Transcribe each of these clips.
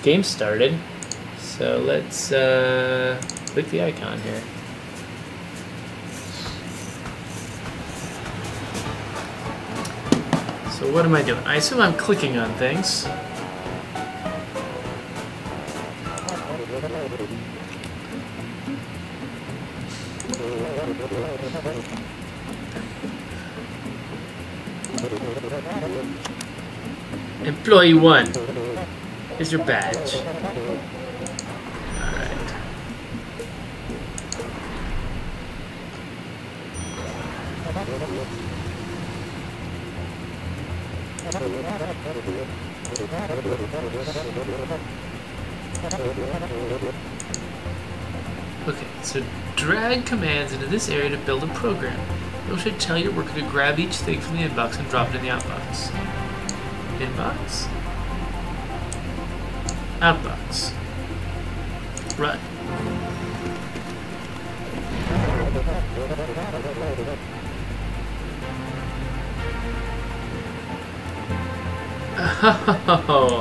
game started. So let's click the icon here. So what am I doing? I assume I'm clicking on things. Employee 1. Here's your badge. Alright. Okay, so drag commands into this area to build a program. You should tell your worker to grab each thing from the inbox and drop it in the outbox. Inbox? Outbox. Run. Oh.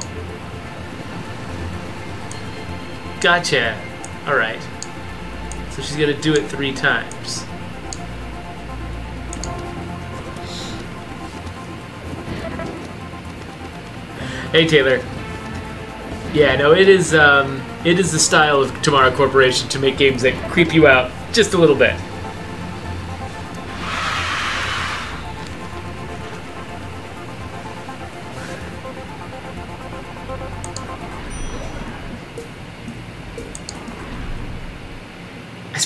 Gotcha. Alright. So she's gonna do it 3 times. Hey Taylor. Yeah, no, it is the style of Tomorrow Corporation to make games that creep you out just a little bit.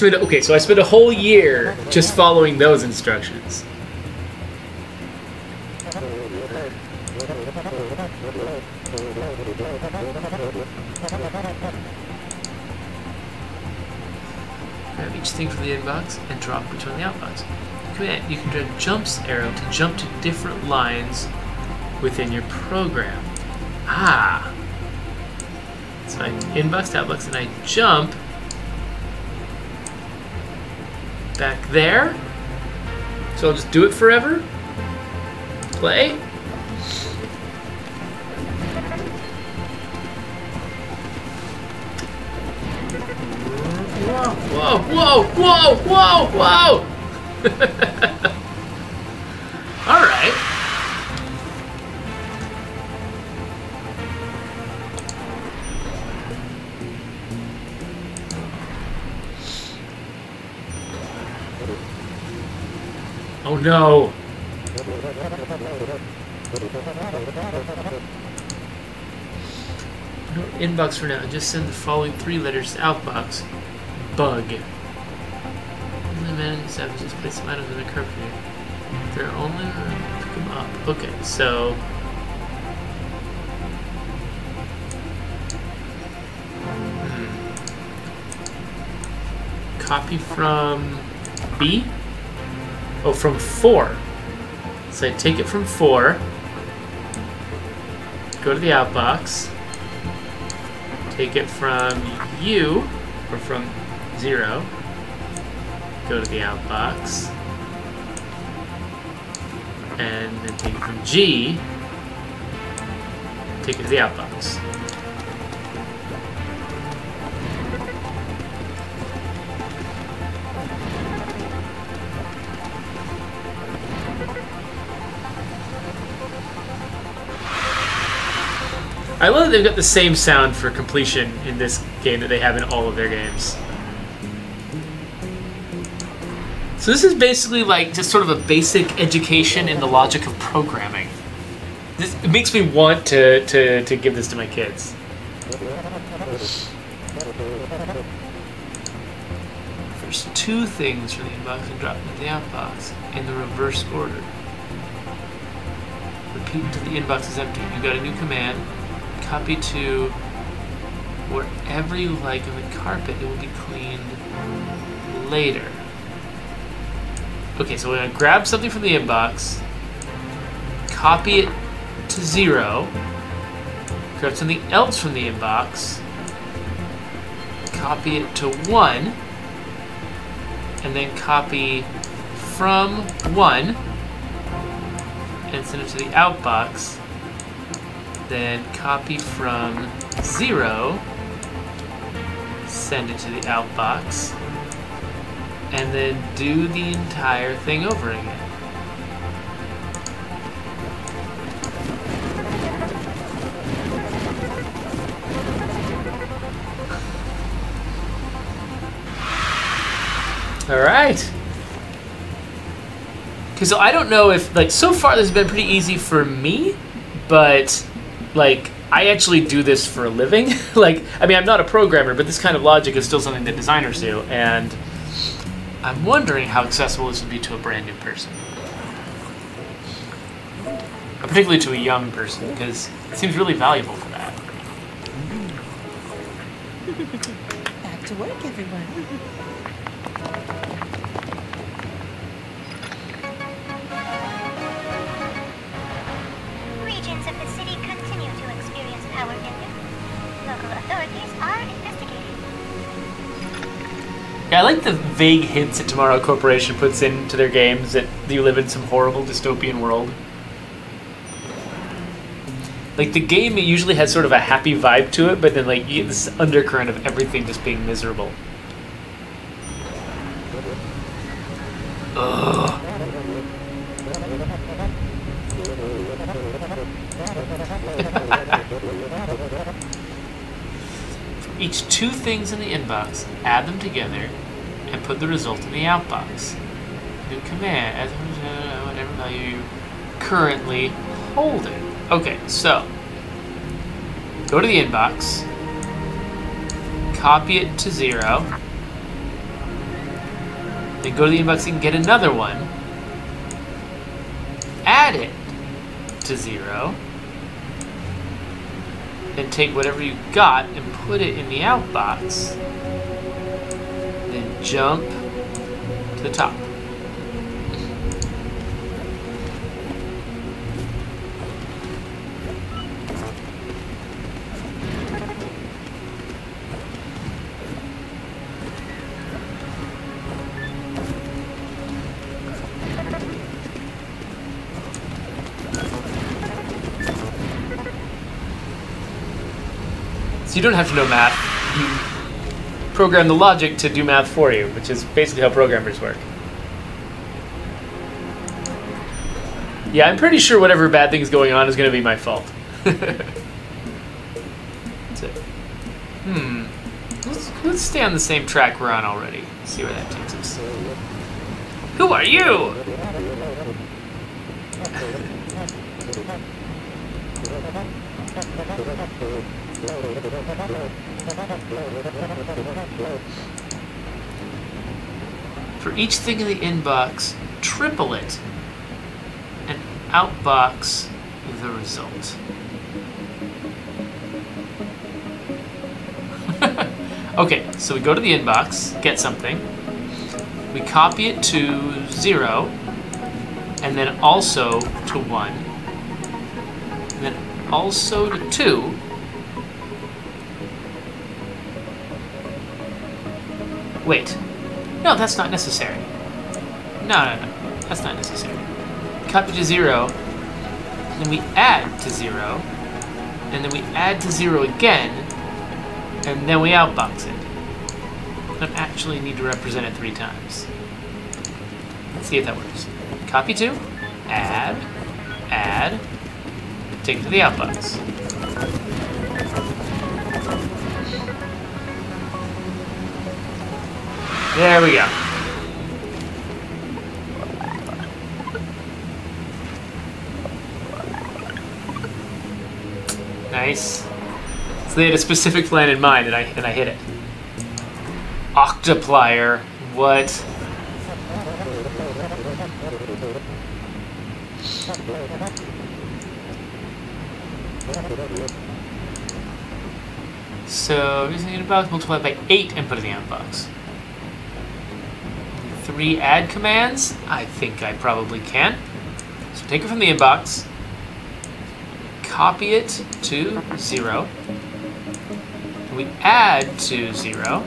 Okay, so I spent a whole year just following those instructions. Grab each thing from the inbox and drop between the outbox. Command, you can drag jumps arrow to jump to different lines within your program. Ah! So I inbox to outbox and I jump back there. So I'll just do it forever. Play. Whoa, whoa, whoa, whoa, whoa! Alright. Oh no! No inbox for now. Just send the following 3 letters to outbox. Bug. Only man savages place some items in the curve here. They're only pick them up. Okay, so copy from B. Oh, from 4. So I take it from 4. Go to the outbox. Take it from U, or from 0, go to the outbox, and then take it from G, take it to the outbox. I love that they've got the same sound for completion in this game that they have in all of their games. So this is basically like just sort of a basic education in the logic of programming. It makes me want to give this to my kids. There's 2 things from the inbox and drop into the outbox in the reverse order. Repeat until the inbox is empty. You've got a new command. Copy to wherever you like on the carpet. It will be cleaned later. Okay, so we're going to grab something from the inbox, copy it to 0, grab something else from the inbox, copy it to 1, and then copy from 1 and send it to the outbox then copy from 0, send it to the outbox, and then do the entire thing over again. All right. Okay, so I don't know if, like, so far this has been pretty easy for me, but, like, I actually do this for a living. Like, I mean, I'm not a programmer, but this kind of logic is still something that designers do, and I'm wondering how accessible this would be to a brand new person. Particularly to a young person, because it seems really valuable for that. Back to work, everyone. Regions of the city continue to experience power failure. Local authorities are investigating. Yeah, I like the vague hints that Tomorrow Corporation puts into their games that you live in some horrible dystopian world. Like, the game usually has sort of a happy vibe to it, but then, like, you get this undercurrent of everything just being miserable. Ugh. For each 2 things in the inbox, add them together and put the result in the outbox. New command, as whatever value you currently holding. Okay, so go to the inbox, copy it to 0, then go to the inbox and get another one, add it to 0, then take whatever you got and put it in the outbox, then jump to the top. So you don't have to know math. You program the logic to do math for you, which is basically how programmers work. Yeah, I'm pretty sure whatever bad thing is going on is going to be my fault. That's it. Let's stay on the same track we're on already. See where that takes us. Who are you? For each thing in the inbox, triple it and outbox the result. Okay, so we go to the inbox, get something, we copy it to 0, and then also to 1, and then also to 2, wait, no, that's not necessary. No, that's not necessary. Copy to 0, and then we add to 0, and then we add to 0 again, and then we outbox it. I don't actually need to represent it 3 times. Let's see if that works. Copy to, add, take it to the outbox. There we go. Nice. So they had a specific plan in mind, and I hit it. Octoplier. What? So, using the inbox, multiply by 8 and put it in the outbox. 3 add commands? I think I probably can. So take it from the inbox, copy it to 0, and we add to 0,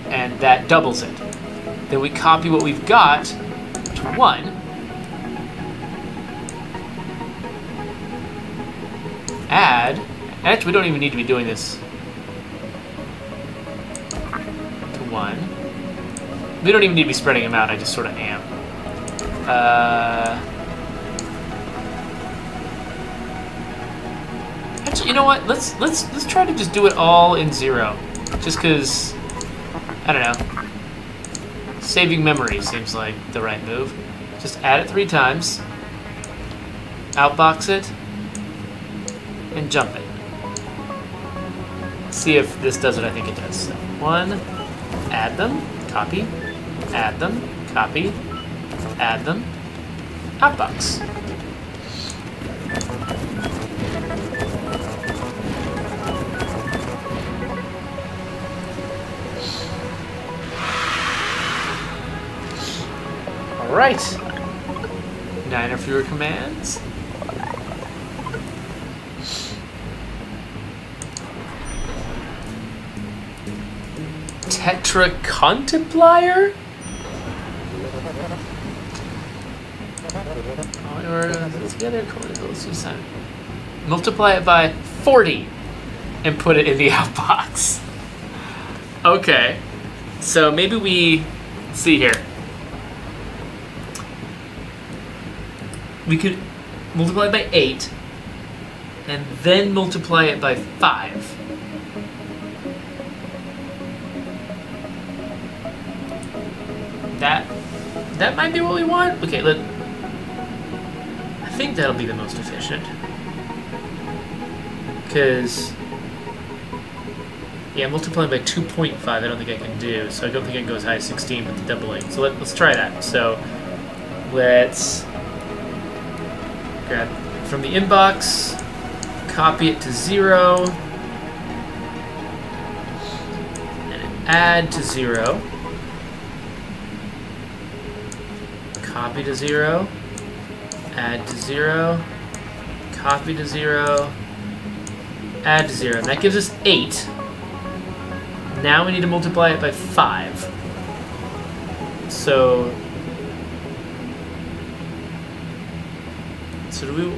and that doubles it. Then we copy what we've got to 1, add. Actually, we don't even need to be doing this to 1. We don't even need to be spreading them out. I just sort of am. Actually, you know what? Let's try to just do it all in 0, just because I don't know. Saving memory seems like the right move. Just add it 3 times, outbox it, and jump it. See if this does what I think it does. So 1, add them, copy, add them, copy, add them, outbox. All right. 9 or fewer commands. Tetracontemplier? Together, multiply it by 40 and put it in the outbox. Okay, so maybe let's see here. We could multiply it by 8 and then multiply it by 5. That might be what we want. Okay, I think that'll be the most efficient. Because, yeah, multiplying by 2.5 I don't think I can do, so I don't think I can go as high as 16 with the doubling. So let's try that. So let's grab from the inbox, copy it to 0, and add to 0. Copy to 0, add to 0, copy to 0, add to 0. And that gives us 8. Now we need to multiply it by 5. So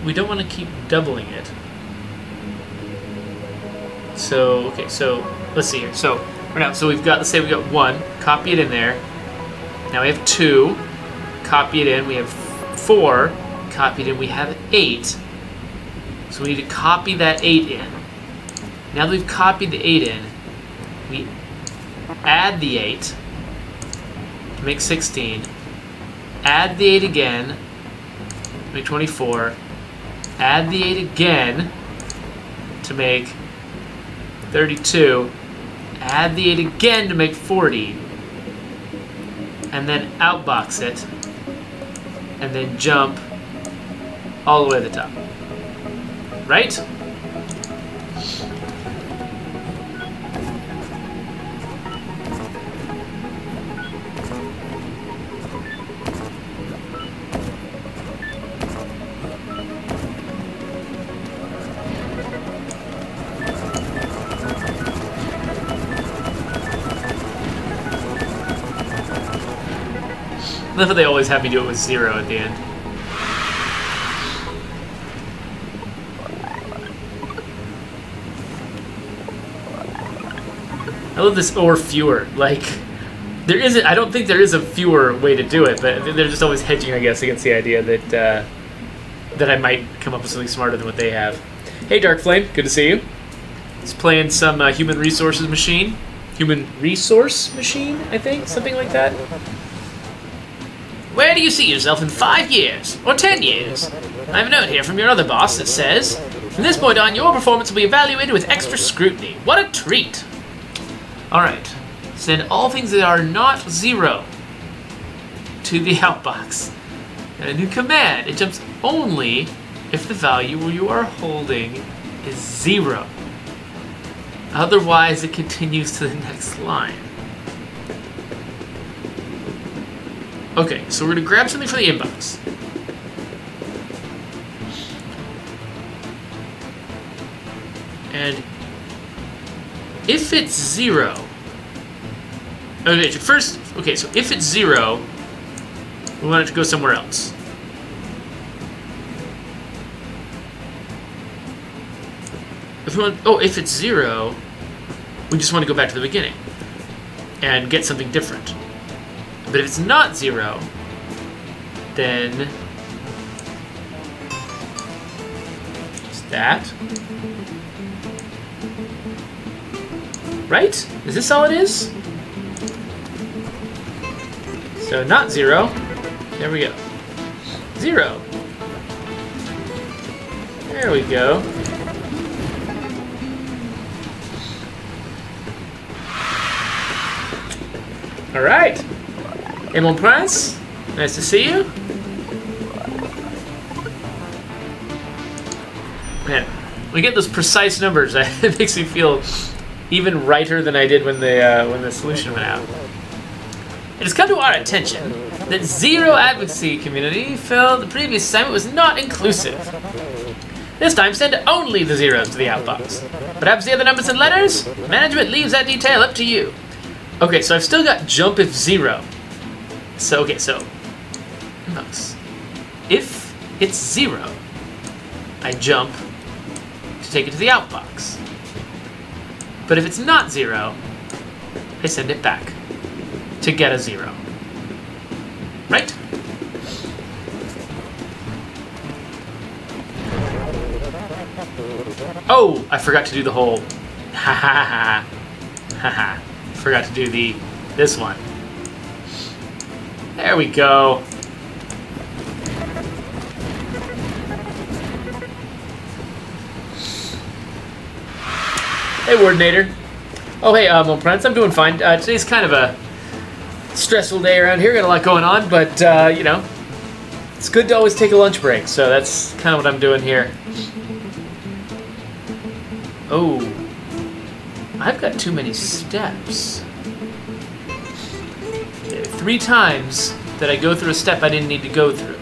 we don't want to keep doubling it. So, okay, so let's see here. So right now, so we've got, let's say we got 1, copy it in there. Now we have 2. Copy it in, we have 4, copied in, we have 8. So we need to copy that 8 in. Now that we've copied the 8 in, we add the 8 to make 16, add the 8 again, make 24, add the 8 again to make 32, add the 8 again to make 40, and then outbox it, and then jump all the way to the top. Right? I love how they always have me do it with 0 at the end. I love this or fewer. Like, there isn't, I don't think there is a fewer way to do it, but they're just always hedging, I guess, against the idea that that I might come up with something smarter than what they have. Hey, Dark Flame, good to see you. It's playing some Human Resource Machine, I think, something like that. Where do you see yourself in 5 years? Or 10 years? I have a note here from your other boss that says, from this point on, your performance will be evaluated with extra scrutiny. What a treat! Alright. Send all things that are not 0 to the outbox. And a new command. It jumps only if the value you are holding is 0. Otherwise, it continues to the next line. Okay, so we're going to grab something from the inbox. And if it's 0... Okay, first... Okay, so if it's 0, we want it to go somewhere else. if it's 0, we just want to go back to the beginning and get something different. But if it's not 0, then it's that. Right? Is this all it is? So not 0. There we go. 0. There we go. All right. Hey, mon prince. Nice to see you. Man, we get those precise numbers. It makes me feel even righter than I did when the solution went out. It has come to our attention that Zero Advocacy Community felt the previous assignment was not inclusive. This time, send only the zeros to the outbox. Perhaps the other numbers and letters? Management leaves that detail up to you. Okay, so I've still got jump if 0. So, okay, so inbox. If it's 0, I jump to take it to the outbox. But if it's not 0, I send it back to get a 0. Right? Oh, I forgot to do the whole ha ha ha ha ha. Forgot to do this one. There we go. Hey, Wardinator. Oh, hey, mon prince, I'm doing fine. Today's kind of a stressful day around here. Got a lot going on, but, you know, it's good to always take a lunch break, so that's kind of what I'm doing here. Oh, I've got too many steps. 3 times that I go through a step I didn't need to go through.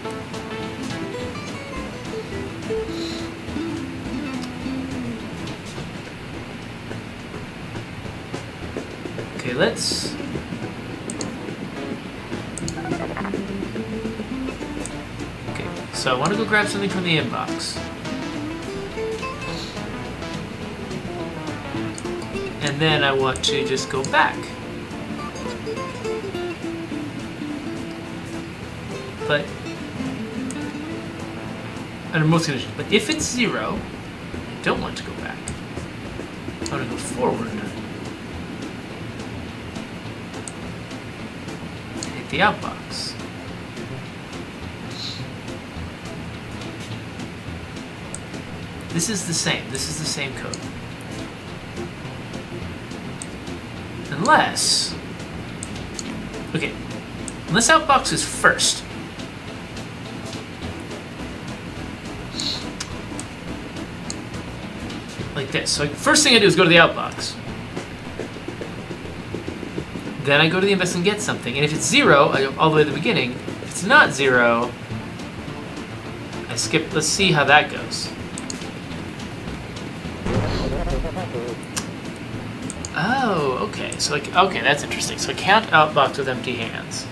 Okay, let's... Okay, so I want to go grab something from the inbox. And then I want to just go back. But under most conditions. But if it's 0, I don't want to go back. I want to go forward. Hit the outbox. This is the same. This is the same code. Unless... Okay. Unless outbox is first. Like this. So first thing I do is go to the outbox. Then I go to the inbox and get something. And if it's 0, I go all the way to the beginning. If it's not 0, I skip. Let's see how that goes. Oh, okay. So like, okay, that's interesting. So I count outbox with empty hands.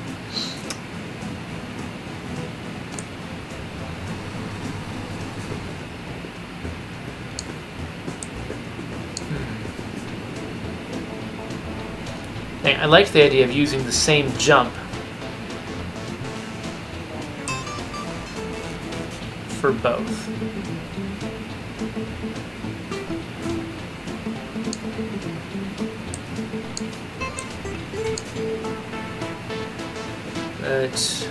I like the idea of using the same jump for both. But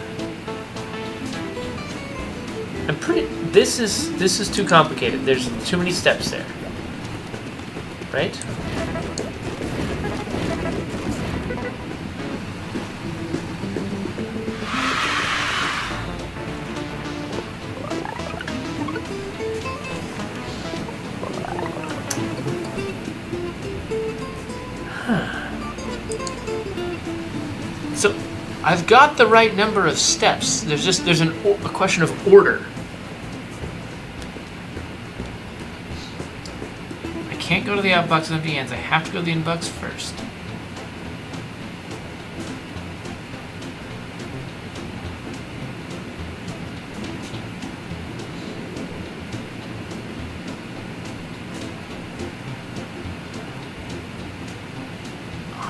I'm pretty. This is too complicated. There's too many steps there, right? So, I've got the right number of steps. There's a question of order. I can't go to the outbox with empty hands. I have to go to the inbox first.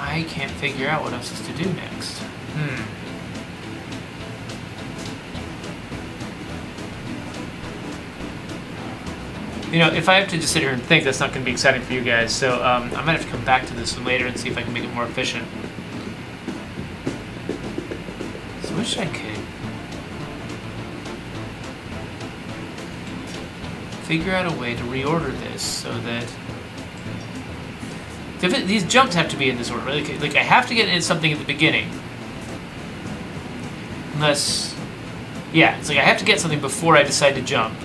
I can't figure out what else is to do next. You know, if I have to just sit here and think, that's not going to be exciting for you guys. So I might have to come back to this one later and see if I can make it more efficient. So what should I do? Figure out a way to reorder this so that these jumps have to be in this order. Like I have to get in something at the beginning, unless, yeah, it's like I have to get something before I decide to jump.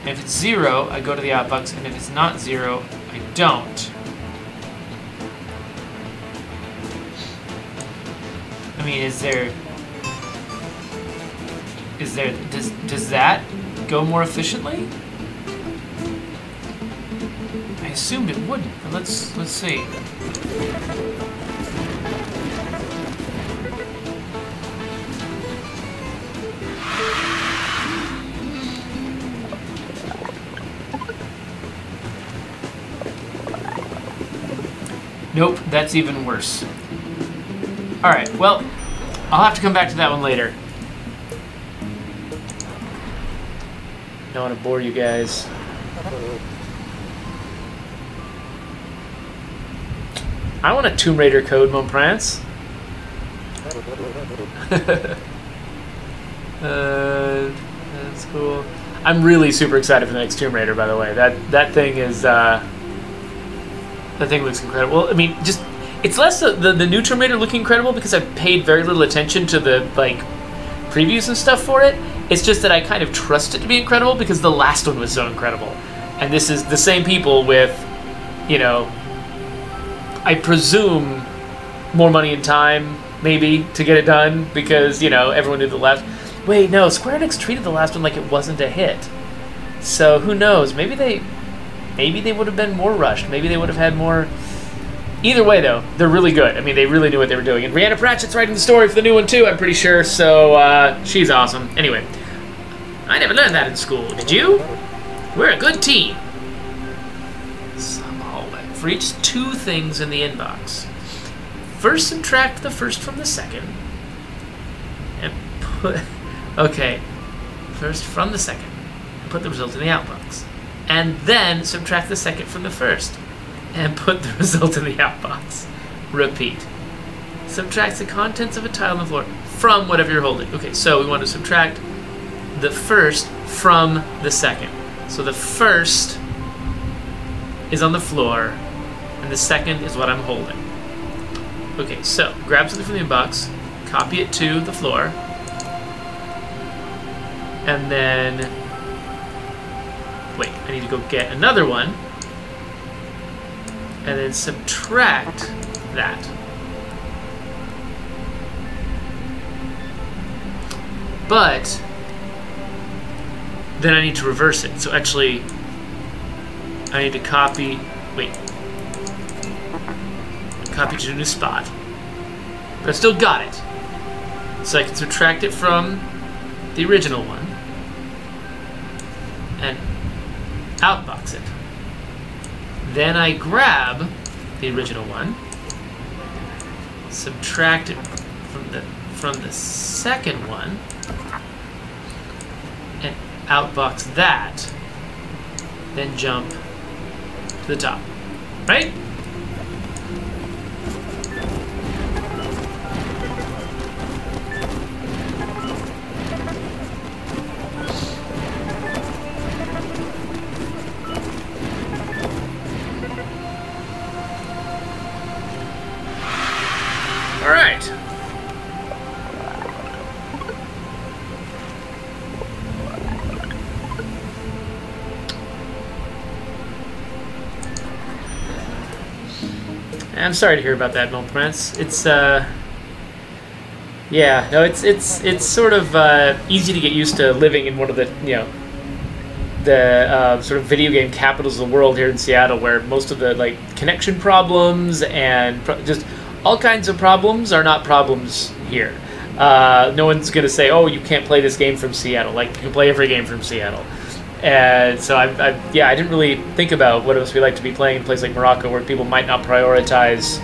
And if it's 0, I go to the outbox, and if it's not 0, I don't. I mean, does that go more efficiently? I assumed it wouldn't, but let's see. Nope, that's even worse. Alright, well, I'll have to come back to that one later. Don't want to bore you guys. I want a Tomb Raider code, Mon Prince. That's cool. I'm really super excited for the next Tomb Raider, by the way. That thing is that thing looks incredible. Well, I mean, just it's less the new Tomb Raider looking incredible because I've paid very little attention to the like previews and stuff for it. It's just that I kind of trust it to be incredible because the last one was so incredible. And this is the same people with, you know, I presume more money and time, maybe, to get it done because, you know, everyone knew the last... Wait, no, Square Enix treated the last one like it wasn't a hit. So, who knows? Maybe they would have been more rushed. Maybe they would have had more... Either way, though, they're really good. I mean, they really knew what they were doing. And Rhianna Pratchett's writing the story for the new one, too, I'm pretty sure. So, she's awesome. Anyway, I never learned that in school. Did you? We're a good team. For each 2 things in the inbox. First, subtract the first from the second. And put... Okay. First from the second. And put the result in the outbox. And then subtract the second from the first. And put the result in the outbox. Repeat. Subtract the contents of a tile on the floor from whatever you're holding. Okay, so we want to subtract the first from the second. So the first is on the floor, and the second is what I'm holding. Okay, so grab something from the inbox, copy it to the floor, and then, wait, I need to go get another one, and then subtract that. But then I need to reverse it. So actually, I need to copy, copy to a new spot. But I still got it. So I can subtract it from the original one and outbox it. Then I grab the original one, subtract it from the second one, and outbox that, then jump to the top. Right? All right. I'm sorry to hear about that, Mon Prince. It's yeah, no, it's sort of easy to get used to living in one of the, you know, the sort of video game capitals of the world here in Seattle, where most of the like connection problems and just all kinds of problems are not problems here. No one's gonna say, "Oh, you can't play this game from Seattle." Like, you can play every game from Seattle. And so I didn't really think about what it must be like to be playing in a place like Morocco, where people might not prioritize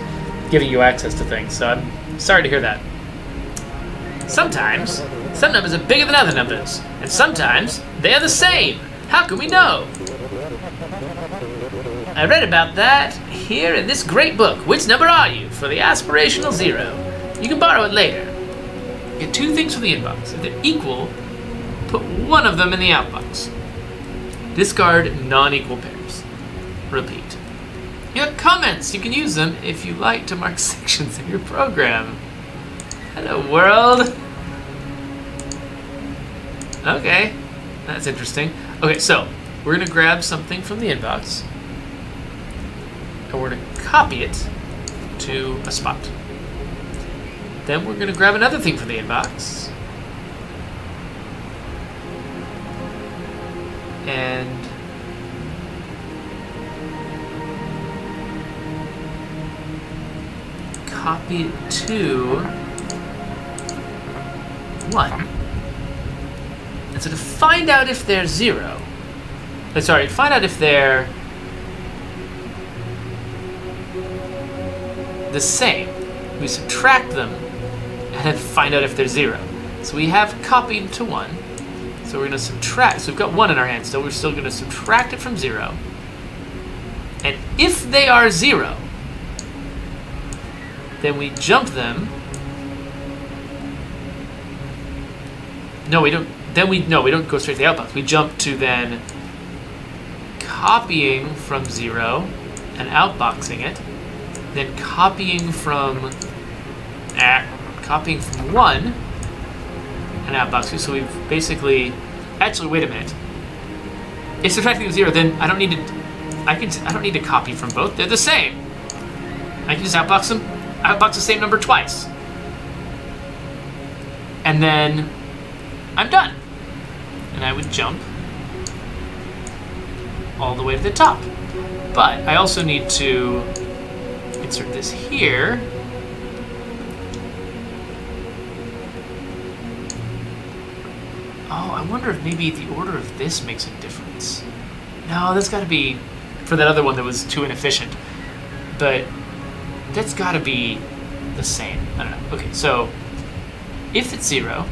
giving you access to things, so I'm sorry to hear that. Sometimes, some numbers are bigger than other numbers, and sometimes they are the same. How can we know? I read about that here in this great book. Which number are you? For the aspirational 0. You can borrow it later. Get 2 things from the inbox. If they're equal, put one of them in the outbox. Discard non-equal pairs. Repeat. You have comments. You can use them if you like to mark sections in your program. Hello, world. Okay, that's interesting. Okay, so we're gonna grab something from the inbox, and we're gonna copy it to a spot. Then we're gonna grab another thing from the inbox, and copy it to 1. And so to find out if they're 0, sorry, find out if they're the same, we subtract them and then find out if they're 0. So we have copied to 1. So we're going to subtract. So we've got 1 in our hand still. We're still going to subtract it from 0. And if they are 0, then we jump them. No, we don't. Then we don't go straight to the outbox. We jump to then copying from 0 and outboxing it. Then copying from 1 and outboxing. So we've basically actually wait a minute. If subtracting 0, then I don't need to. I don't need to copy from both. They're the same. I can just outbox them. Outbox the same number twice, and then I'm done. And I would jump all the way to the top. But I also need to insert this here. Oh, I wonder if maybe the order of this makes a difference. No, that's got to be for that other one that was too inefficient. But that's got to be the same. I don't know. Okay, so if it's 0,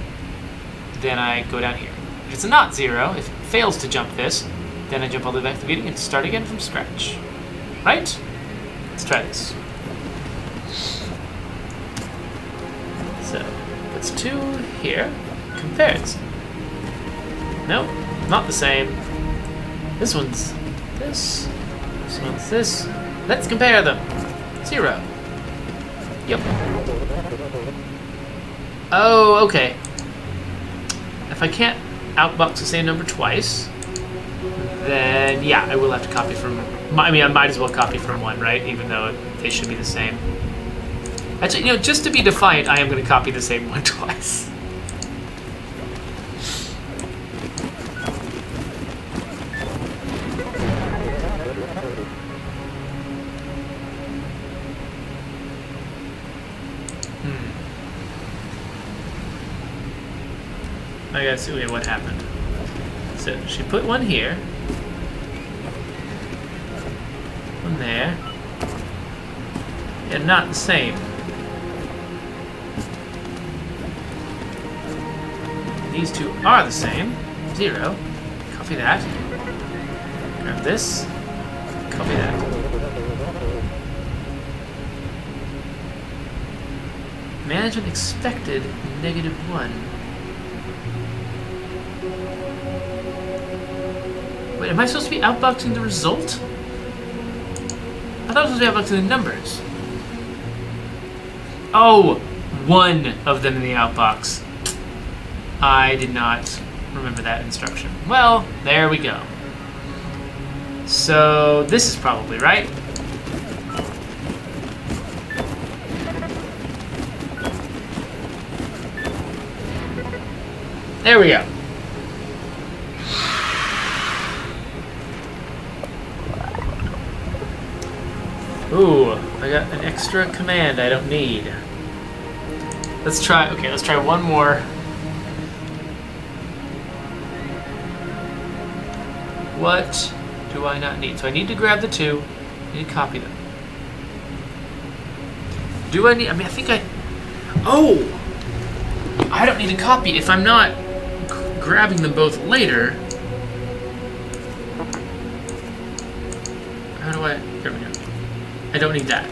then I go down here. If it's not 0, if it fails to jump this, then I jump all the way back to the beginning and start again from scratch. Right? Let's try this. So, puts 2 here. Compares. Nope, not the same. This one's this. This one's this. Let's compare them. 0. Yep. Oh, okay. If I can't outbox the same number twice, then yeah, I will have to copy from. I mean, I might as well copy from 1, right? Even though they should be the same. Actually, you know, just to be defiant, I am going to copy the same one twice. I gotta see what happened. So she put 1 here, 1 there, and not the same. These 2 are the same. 0. Copy that. Grab this. Copy that. Management expected -1. Wait, am I supposed to be outboxing the result? I thought I was supposed to be outboxing the numbers. Oh, 1 of them in the outbox. I did not remember that instruction. Well, there we go. So this is probably right. There we go. Ooh, I got an extra command I don't need. Let's try, okay, let's try one more. What do I not need? So I need to grab the 2, I need to copy them. Do I need... I mean, I think I... Oh! I don't need a copy if I'm not grabbing them both later. How do I... There we go. I don't need that.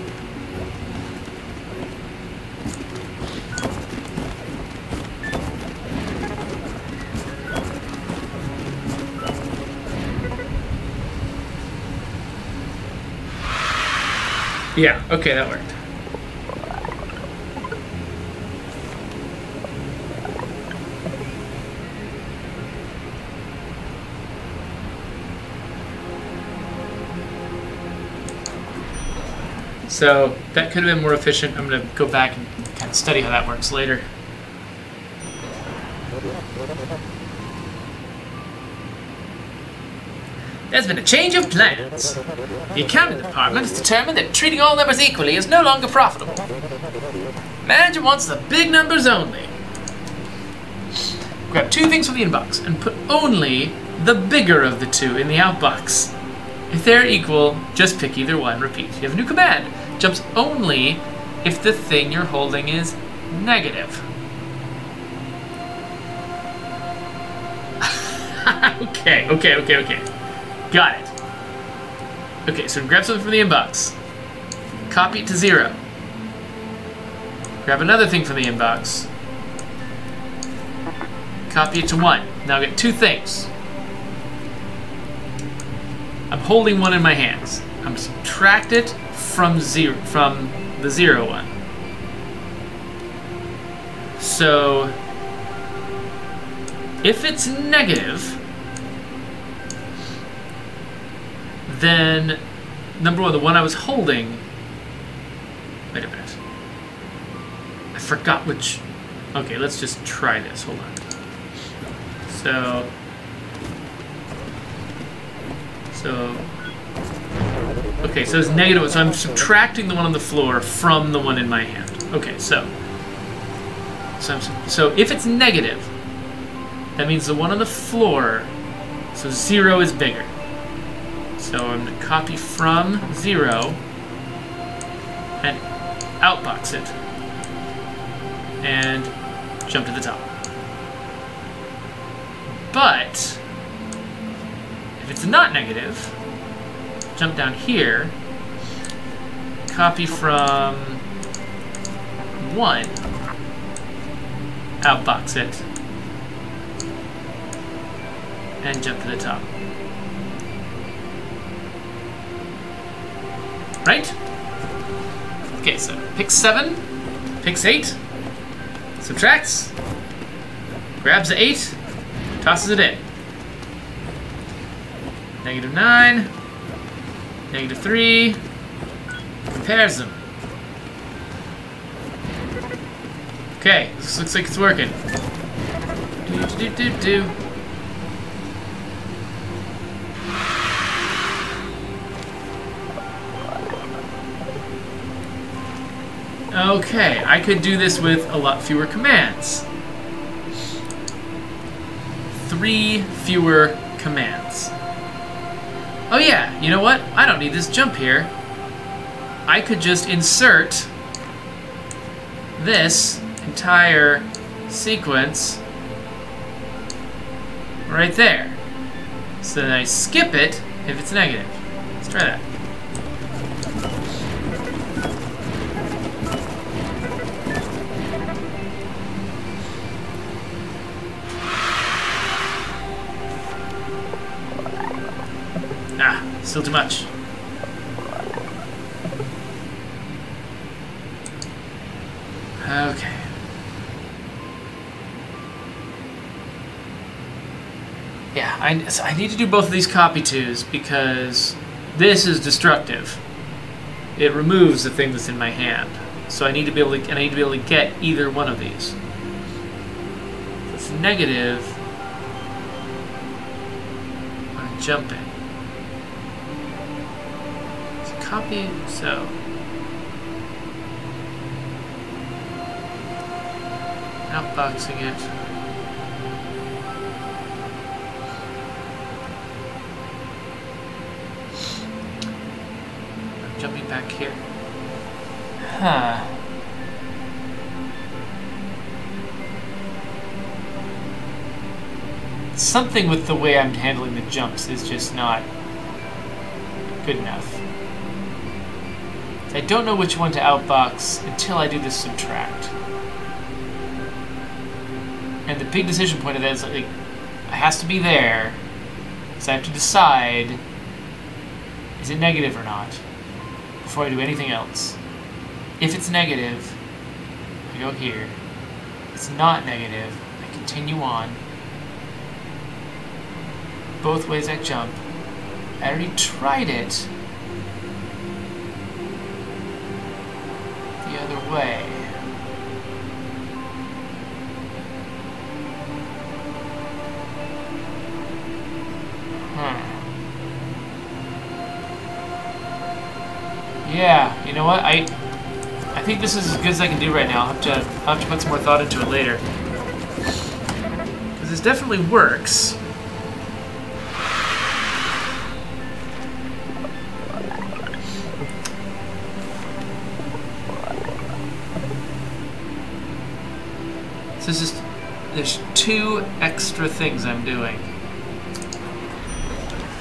Yeah, okay, that worked. So that could have been more efficient. I'm going to go back and kind of study how that works later. There's been a change of plans. The accounting department has determined that treating all numbers equally is no longer profitable. Manager wants the big numbers only. Grab 2 things from the inbox and put only the bigger of the 2 in the outbox. If they're equal, just pick either one. Repeat. You have a new command. Jumps only if the thing you're holding is negative. Okay. Got it. Okay, so grab something from the inbox. Copy it to 0. Grab another thing from the inbox. Copy it to 1. Now get 2 things. I'm holding one in my hands. I'm subtract it from the 0 one. So if it's negative, then number 1, the one I was holding. Wait a minute. I forgot which. Okay, let's just try this. Hold on. Okay, so it's negative, so I'm subtracting the one on the floor from the one in my hand. Okay, so if it's negative, that means the one on the floor, so 0 is bigger. So I'm going to copy from 0 and outbox it and jump to the top. But if it's not negative, jump down here, copy from 1, outbox it, and jump to the top. Right? Okay, so picks 7, picks 8, subtracts, grabs the 8, tosses it in. -9, -3, compares them. Okay, this looks like it's working. Do. Okay, I could do this with a lot fewer commands. 3 fewer commands. Oh yeah, you know what? I don't need this jump here. I could just insert this entire sequence right there. So then I skip it if it's negative. Let's try that. Still too much. Okay. Yeah, I need to do both of these copy twos because this is destructive. It removes the thing that's in my hand. So I need to be able to get either one of these. If it's negative, I'm jumping. Copy, so outboxing it. I'm jumping back here. Huh. Something with the way I'm handling the jumps is just not good enough. I don't know which one to outbox until I do this subtract. And the big decision point of that is like, it has to be there, so I have to decide, is it negative or not, before I do anything else. If it's negative, I go here. If it's not negative, I continue on. Both ways I jump. I already tried it the other way. Yeah, you know what? I think this is as good as I can do right now. I'll have to put some more thought into it later. Because this definitely works. So this is, there's 2 extra things I'm doing.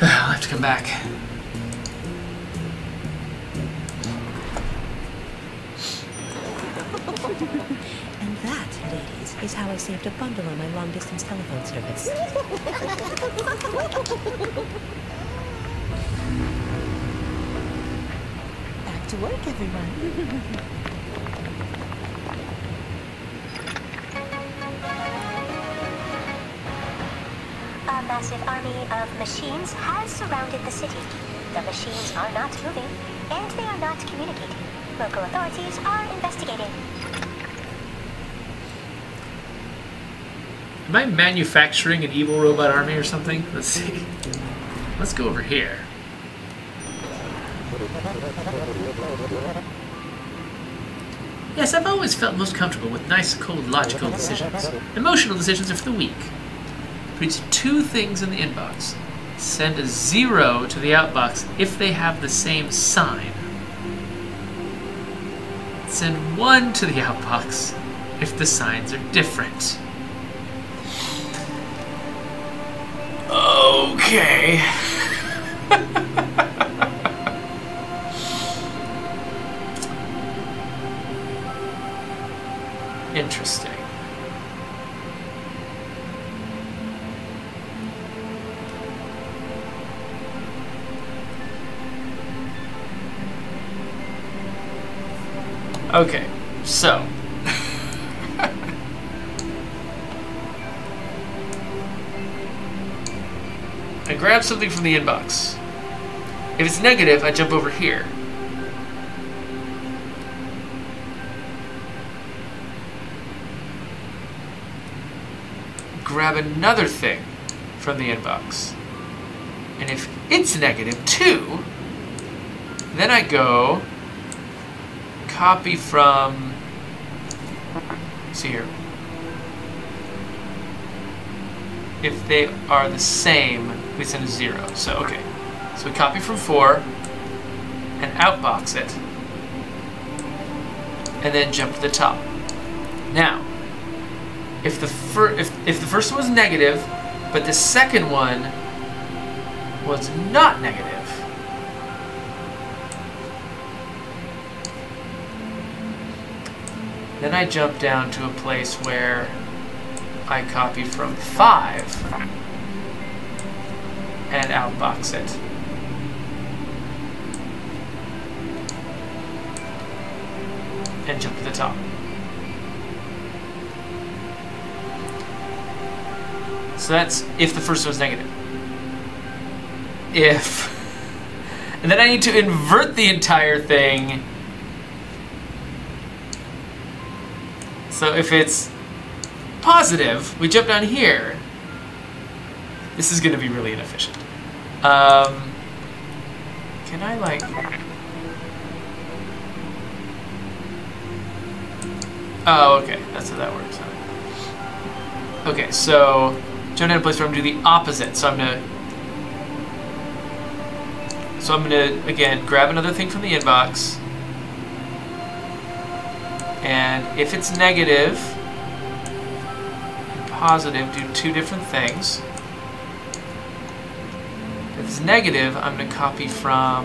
I'll have to come back. And that, ladies, is how I saved a bundle on my long-distance telephone service. Back to work, everyone. A massive army of machines has surrounded the city. The machines are not moving, and they are not communicating. Local authorities are investigating. Am I manufacturing an evil robot army or something? Let's see. Let's go over here. Yes, I've always felt most comfortable with nice, cold, logical decisions. Emotional decisions are for the weak. For each 2 things in the inbox, send a 0 to the outbox if they have the same sign. Send 1 to the outbox if the signs are different. Okay. Interesting. Okay, so I grab something from the inbox. If it's negative, I jump over here. Grab another thing from the inbox. And if it's negative too, then I go copy from, see here. If they are the same, we send a 0. So, okay. So we copy from 4 and outbox it. And then jump to the top. Now, if the first one was negative, but the second one was not negative, then I jump down to a place where I copy from 5 and outbox it. And jump to the top. So that's if the first one was negative. If... And then I need to invert the entire thing. So if it's positive, we jump down here. This is going to be really inefficient. Can I, like... Oh, okay. That's how that works. Okay, so jump down to a place where I'm going to do the opposite. So I'm going to, again, grab another thing from the inbox. And if it's negative and positive, do 2 different things. it's negative, I'm going to copy from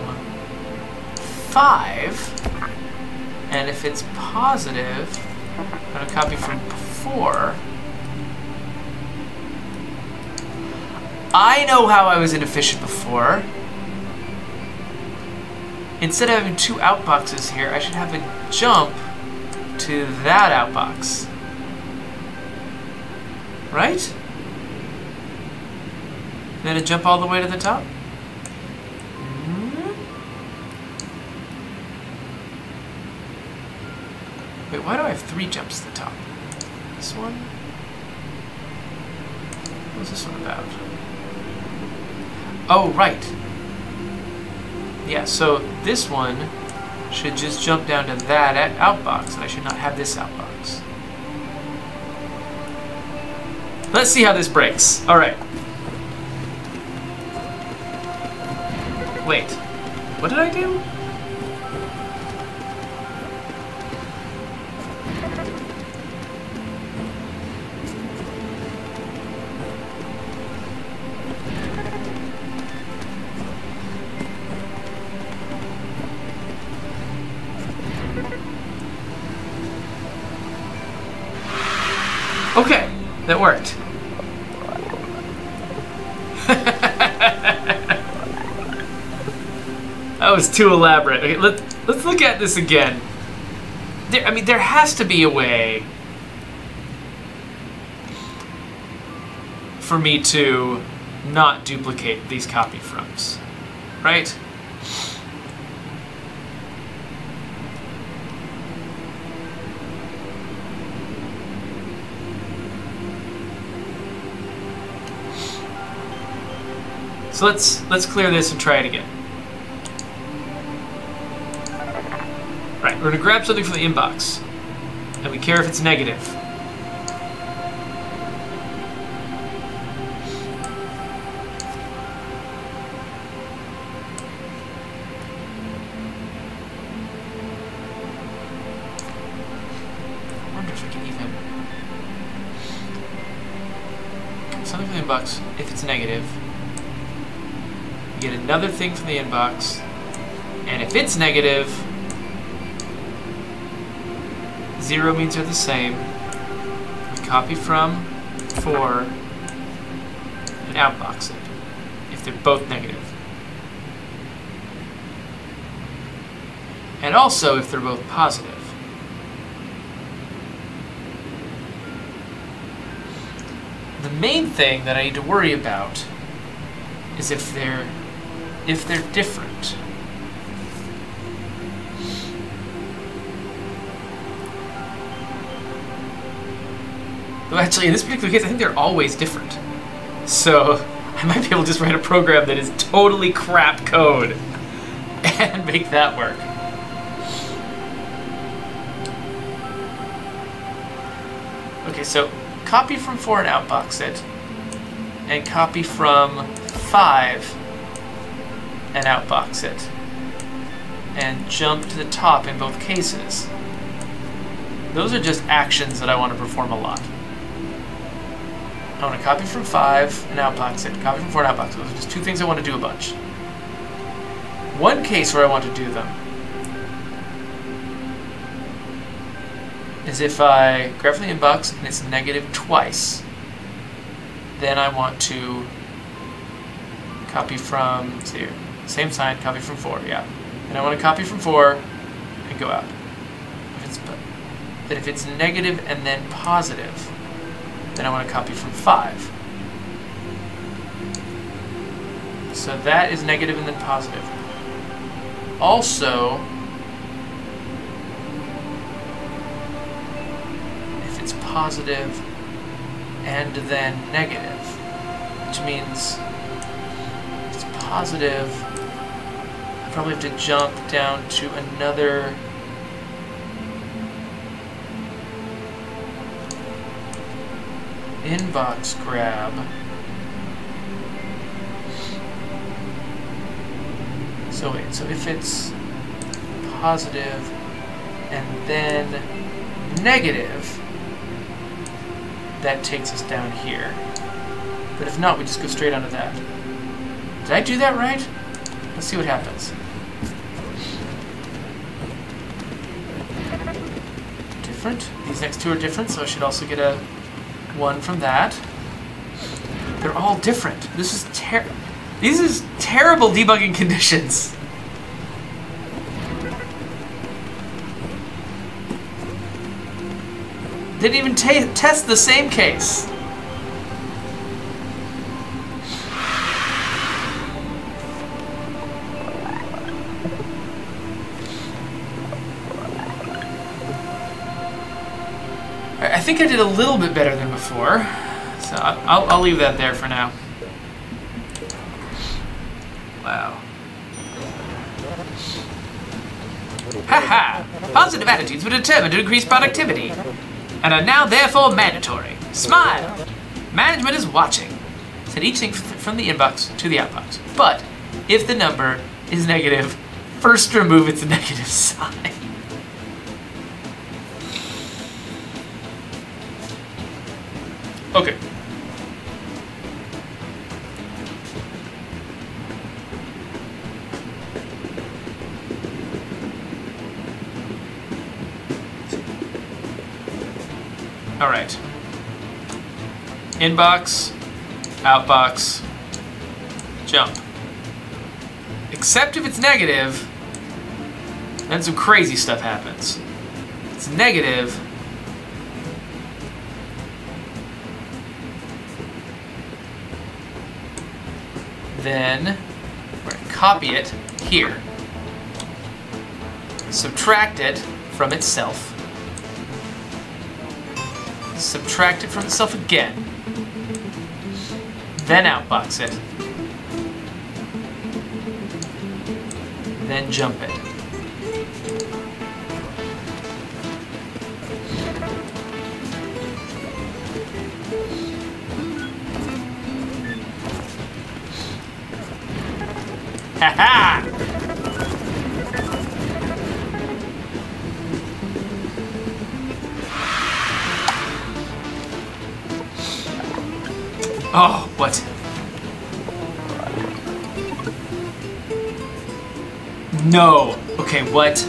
5. And if it's positive, I'm going to copy from 4. I know how I was inefficient before. Instead of having 2 outboxes here, I should have a jump to that outbox. Right? Then a jump all the way to the top? Wait, why do I have 3 jumps to the top? This one? What's this one about? Oh, right. Yeah, so this one should just jump down to that outbox, and I should not have this outbox. Let's see how this breaks. All right. Wait, what did I do? Okay, that worked. That was too elaborate. Okay, let's look at this again. I mean, there has to be a way for me to not duplicate these copy froms, right? So let's clear this and try it again. Right, we're gonna grab something from the inbox, and we care if it's negative. I wonder if I can even something from the inbox if it's negative. Get another thing from the inbox, and if it's negative, 0 means they're the same. We copy from 4 and outbox it if they're both negative. And also if they're both positive. The main thing that I need to worry about is if they're different. Well, actually, in this particular case, I think they're always different. So I might be able to just write a program that is totally crap code and make that work. Okay, so copy from 4 and outbox it, and copy from 5 and outbox it, and jump to the top in both cases. Those are just actions that I want to perform a lot. I want to copy from 5 and outbox it, copy from 4 and outbox it. Those are just 2 things I want to do a bunch. One case where I want to do them is if I grab from the inbox and it's negative twice. Then I want to copy from, let's see here, same sign, copy from 4, yeah. And I want to copy from 4 and go out. If it's negative and then positive, then I want to copy from 5. So that is negative and then positive. Also, if it's positive and then negative, which means it's positive, I probably have to jump down to another inbox grab. So wait, so if it's positive and then negative, that takes us down here. But if not, we just go straight onto that. Did I do that right? Let's see what happens. Different. These next two are different, so I should also get a 1 from that. They're all different. This is terrible debugging conditions. Didn't even test the same case. I think I did a little bit better than before, so I'll leave that there for now. Wow. Haha! Positive attitudes were determined to increase productivity, and are now therefore mandatory. Smile! Management is watching. Send each thing from the inbox to the outbox. But if the number is negative, first remove its negative sign. Okay. All right. Inbox, outbox, jump. Except if it's negative, then some crazy stuff happens. If it's negative, then we're going to copy it here. Subtract it from itself. Subtract it from itself again. Then outbox it. Then jump it. Ha-ha! Oh, what? No. Okay, what?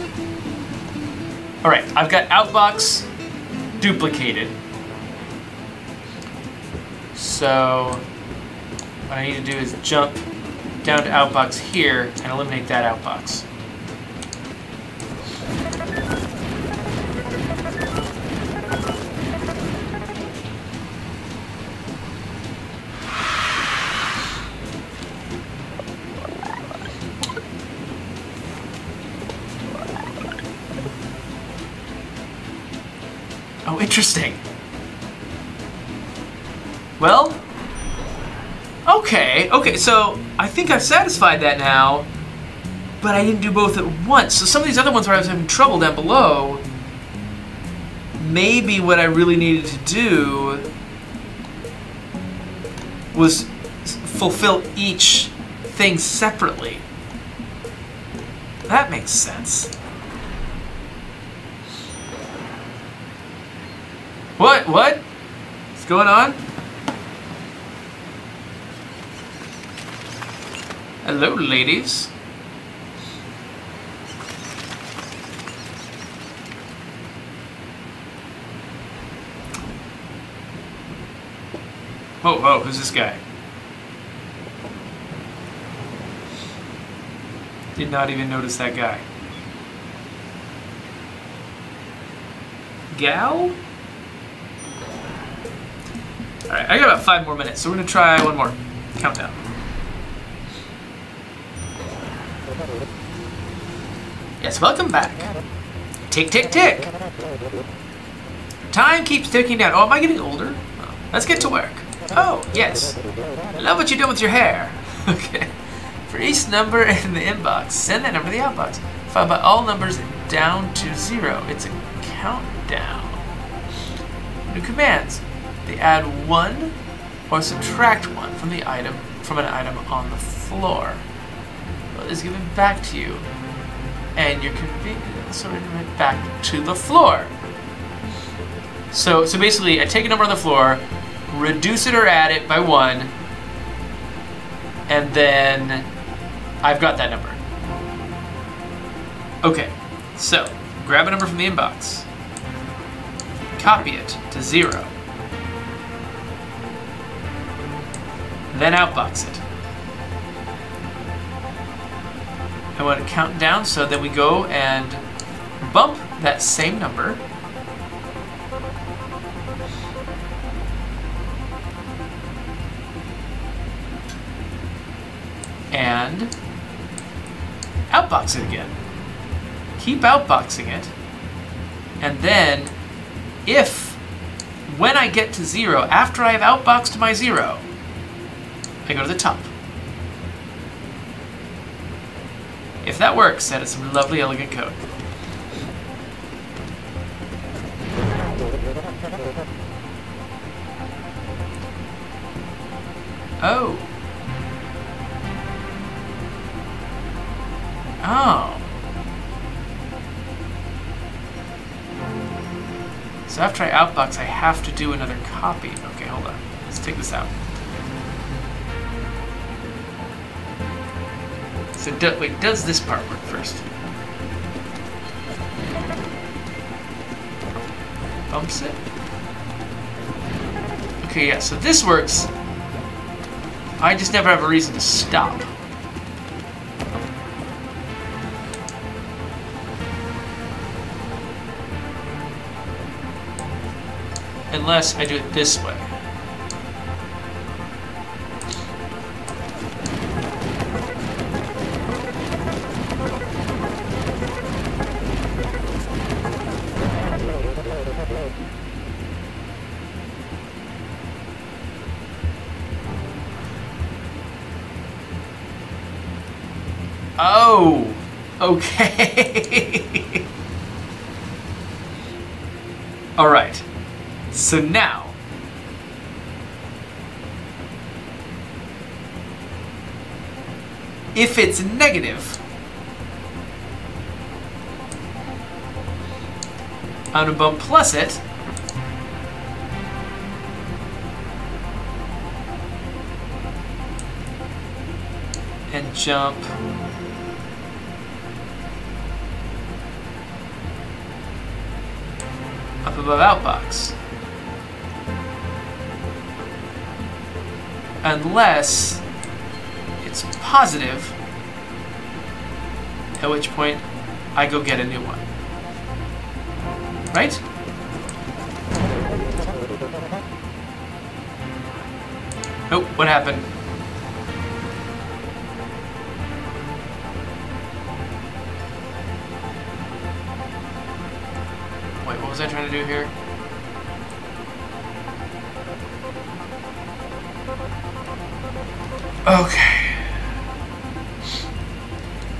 Alright, I've got outbox duplicated. So, what I need to do is jump down to outbox here and eliminate that outbox. Oh, interesting. Well, okay, so I think I've satisfied that now, but I didn't do both at once. So some of these other ones where I was having trouble down below, maybe what I really needed to do was fulfill each thing separately. That makes sense. What? What's going on? Hello, ladies. Whoa, who's this guy? Did not even notice that guy. Gal? Alright, I got about 5 more minutes, so we're gonna try one more. Countdown. Yes, welcome back. Tick, tick, tick. Time keeps ticking down. Oh, am I getting older? Oh, let's get to work. Oh, yes. I love what you're doing with your hair. Okay. For each number in the inbox, send that number to the outbox. Followed by all numbers down to 0. It's a countdown. New commands. They add 1 or subtract 1 from an item on the floor. Well, it's given back to you, and you're sorted it back to the floor. So basically, I take a number on the floor, reduce it or add it by 1, and then I've got that number. Okay, so grab a number from the inbox, copy it to 0, then outbox it. I want to count down, so then we go and bump that same number and outbox it again. Keep outboxing it, and then when I get to 0, after I have outboxed my 0, I go to the top. If that works, that is some lovely, elegant code. Oh. Oh. So after I outbox, I have to do another copy. Okay, hold on. Let's take this out. So wait, does this part work first? Bumps it? Okay, yeah, so this works. I just never have a reason to stop. Unless I do it this way. Oh, okay. All right. So now, if it's negative, I'm going to bump plus it, and jump up above outbox. Unless it's positive, at which point I go get a new one. Right? Oh, what happened? Wait, what was I trying to do here? Okay.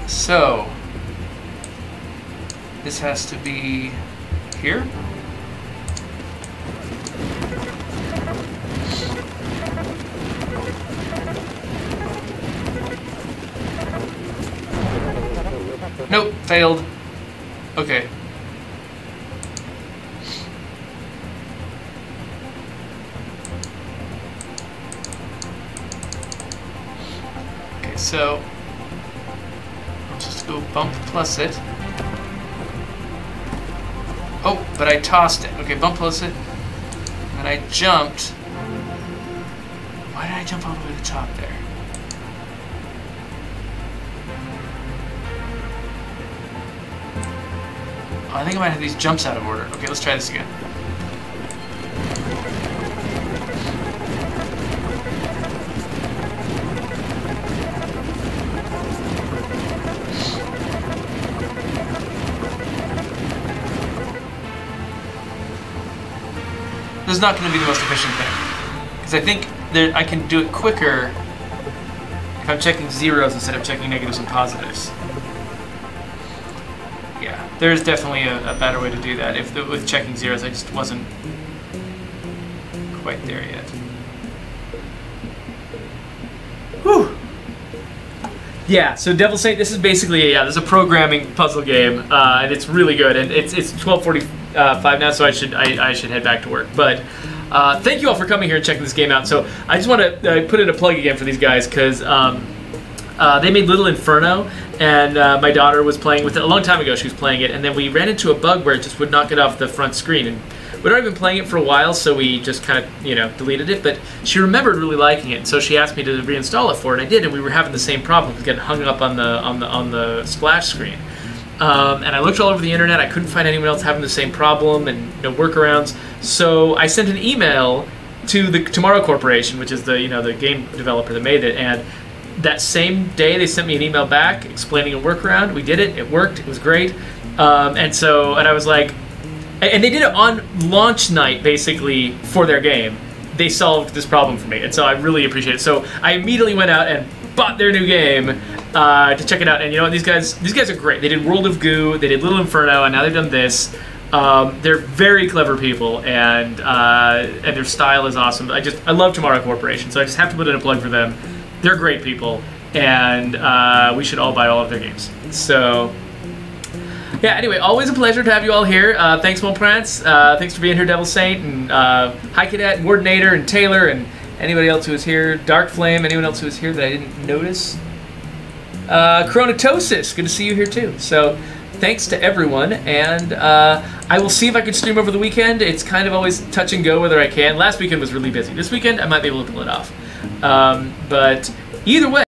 So, this has to be here. Nope, failed. Okay. So, I'll just go bump plus it. Oh, but I tossed it. Okay, bump plus it. And I jumped. Why did I jump all the way to the top there? Oh, I think I might have these jumps out of order. Okay, let's try this again. This is not going to be the most efficient thing, because I think I can do it quicker if I'm checking zeros instead of checking negatives and positives. Yeah, there's definitely a better way to do that. With checking zeros, I just wasn't quite there yet. Whew. Yeah, so Devil's Saint, this is basically this is a programming puzzle game, and it's really good. And it's 12:45 now, so I should head back to work. But thank you all for coming here and checking this game out. So I just want to put in a plug again for these guys because they made Little Inferno, and my daughter was playing with it a long time ago. She was playing it, and then we ran into a bug where it just would not get off the front screen. And we'd already been playing it for a while, so we just kind of, deleted it. But she remembered really liking it, and so she asked me to reinstall it for it. I did, and we were having the same problem with getting hung up on the splash screen. And I looked all over the internet. I couldn't find anyone else having the same problem, and no workarounds. So I sent an email to the Tomorrow Corporation, which is the game developer that made it, and that same day they sent me an email back explaining a workaround. We did it. It worked. It was great. And I was like, and they did it on launch night basically for their game. They solved this problem for me, and so I really appreciate it. So I immediately went out and bought their new game to check it out. And you know what? These guys are great. They did World of Goo, they did Little Inferno, and now they've done this. They're very clever people, and their style is awesome. I love Tomorrow Corporation, so I just have to put in a plug for them. They're great people, and we should all buy all of their games. So, yeah, anyway, always a pleasure to have you all here. Thanks, Molprance. Thanks for being here, Devil Saint, and Hi Cadet, and Wardinator, and Taylor, and anybody else who was here. Dark Flame, anyone else who was here that I didn't notice. Chronatosis, good to see you here too. So, thanks to everyone, and I will see if I can stream over the weekend. It's kind of always touch and go whether I can. Last weekend was really busy. This weekend, I might be able to pull it off. But either way,